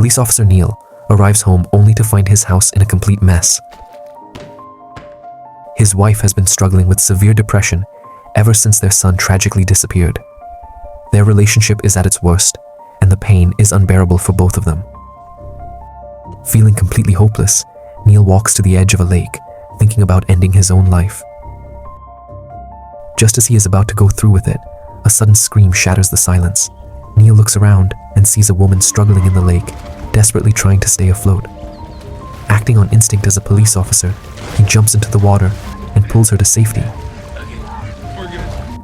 Police officer Neil arrives home only to find his house in a complete mess. His wife has been struggling with severe depression ever since their son tragically disappeared. Their relationship is at its worst, and the pain is unbearable for both of them. Feeling completely hopeless, Neil walks to the edge of a lake, thinking about ending his own life. Just as he is about to go through with it, a sudden scream shatters the silence. Neil looks around and sees a woman struggling in the lake, desperately trying to stay afloat. Acting on instinct as a police officer, he jumps into the water and pulls her to safety.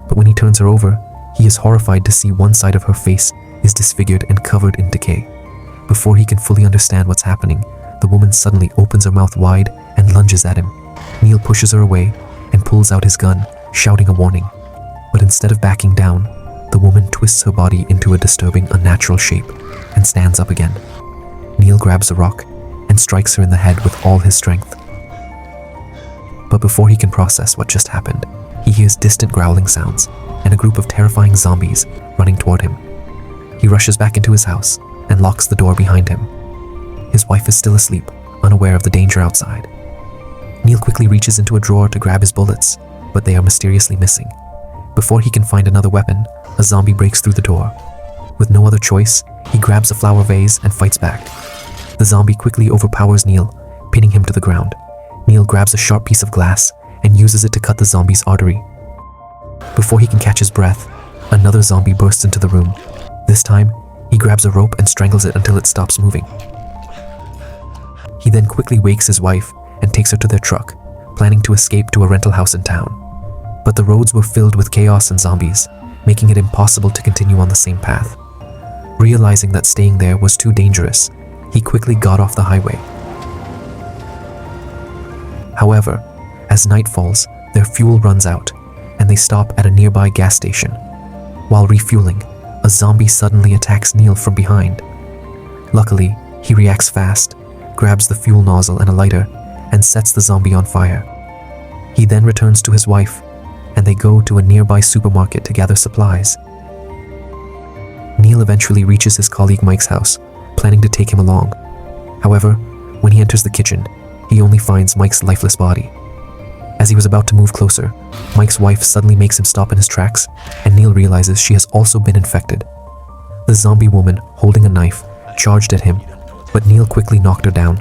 But when he turns her over, he is horrified to see one side of her face is disfigured and covered in decay. Before he can fully understand what's happening, the woman suddenly opens her mouth wide and lunges at him. Neil pushes her away and pulls out his gun, shouting a warning. But instead of backing down, the woman twists her body into a disturbing, unnatural shape and stands up again. Neil grabs a rock and strikes her in the head with all his strength. But before he can process what just happened, he hears distant growling sounds and a group of terrifying zombies running toward him. He rushes back into his house and locks the door behind him. His wife is still asleep, unaware of the danger outside. Neil quickly reaches into a drawer to grab his bullets, but they are mysteriously missing. Before he can find another weapon, a zombie breaks through the door. With no other choice, he grabs a flower vase and fights back. The zombie quickly overpowers Neil, pinning him to the ground. Neil grabs a sharp piece of glass and uses it to cut the zombie's artery. Before he can catch his breath, another zombie bursts into the room. This time, he grabs a rope and strangles it until it stops moving. He then quickly wakes his wife and takes her to their truck, planning to escape to a rental house in town. But the roads were filled with chaos and zombies, making it impossible to continue on the same path. Realizing that staying there was too dangerous, he quickly got off the highway. However, as night falls, their fuel runs out, and they stop at a nearby gas station. While refueling, a zombie suddenly attacks Neil from behind. Luckily, he reacts fast, grabs the fuel nozzle and a lighter, and sets the zombie on fire. He then returns to his wife, and they go to a nearby supermarket to gather supplies. Neil eventually reaches his colleague Mike's house, planning to take him along. However, when he enters the kitchen, he only finds Mike's lifeless body. As he was about to move closer, Mike's wife suddenly makes him stop in his tracks, and Neil realizes she has also been infected. The zombie woman, holding a knife, charged at him, but Neil quickly knocked her down.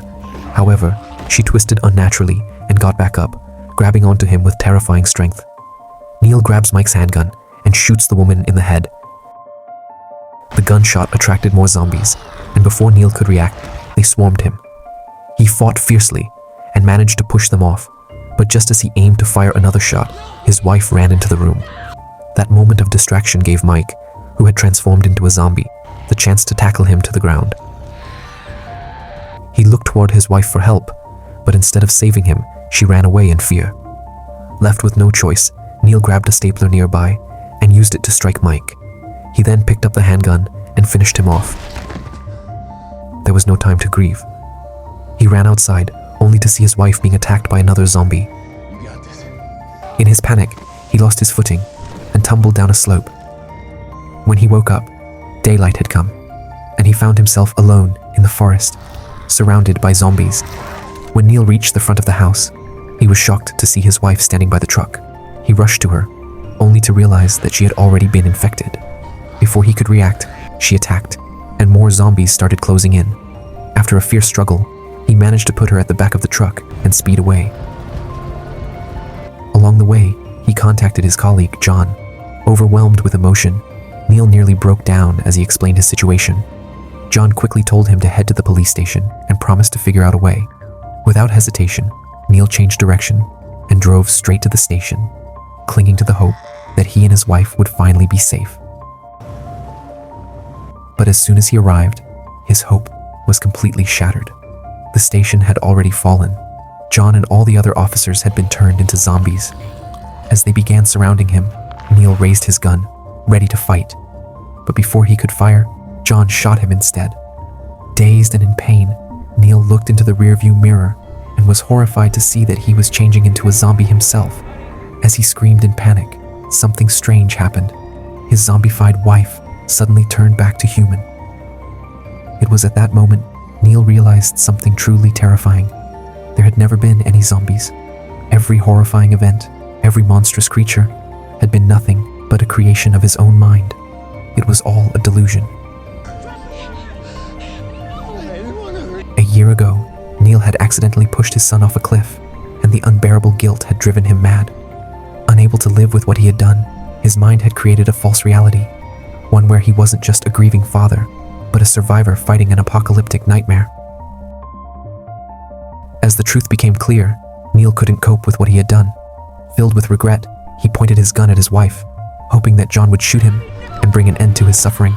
However, she twisted unnaturally and got back up, grabbing onto him with terrifying strength. Neil grabs Mike's handgun and shoots the woman in the head. The gunshot attracted more zombies, and before Neil could react, they swarmed him. He fought fiercely and managed to push them off, but just as he aimed to fire another shot, his wife ran into the room. That moment of distraction gave Mike, who had transformed into a zombie, the chance to tackle him to the ground. He looked toward his wife for help, but instead of saving him, she ran away in fear. Left with no choice, Neil grabbed a stapler nearby and used it to strike Mike. He then picked up the handgun and finished him off. There was no time to grieve. He ran outside, only to see his wife being attacked by another zombie. In his panic, he lost his footing and tumbled down a slope. When he woke up, daylight had come, and he found himself alone in the forest, surrounded by zombies. When Neil reached the front of the house, he was shocked to see his wife standing by the truck. He rushed to her, only to realize that she had already been infected. Before he could react, she attacked, and more zombies started closing in. After a fierce struggle, he managed to put her at the back of the truck and speed away. Along the way, he contacted his colleague, John. Overwhelmed with emotion, Neil nearly broke down as he explained his situation. John quickly told him to head to the police station and promised to figure out a way. Without hesitation, Neil changed direction and drove straight to the station, clinging to the hope that he and his wife would finally be safe. But as soon as he arrived, his hope was completely shattered. The station had already fallen. John and all the other officers had been turned into zombies. As they began surrounding him, Neil raised his gun, ready to fight. But before he could fire, John shot him instead. Dazed and in pain, Neil looked into the rearview mirror and was horrified to see that he was changing into a zombie himself. As he screamed in panic, something strange happened. His zombified wife suddenly turned back to human. It was at that moment Neil realized something truly terrifying. There had never been any zombies. Every horrifying event, every monstrous creature, had been nothing but a creation of his own mind. It was all a delusion. A year ago, Neil had accidentally pushed his son off a cliff, and the unbearable guilt had driven him mad. Unable to live with what he had done, his mind had created a false reality, one where he wasn't just a grieving father, but a survivor fighting an apocalyptic nightmare. As the truth became clear, Neil couldn't cope with what he had done. Filled with regret, he pointed his gun at his wife, hoping that John would shoot him and bring an end to his suffering.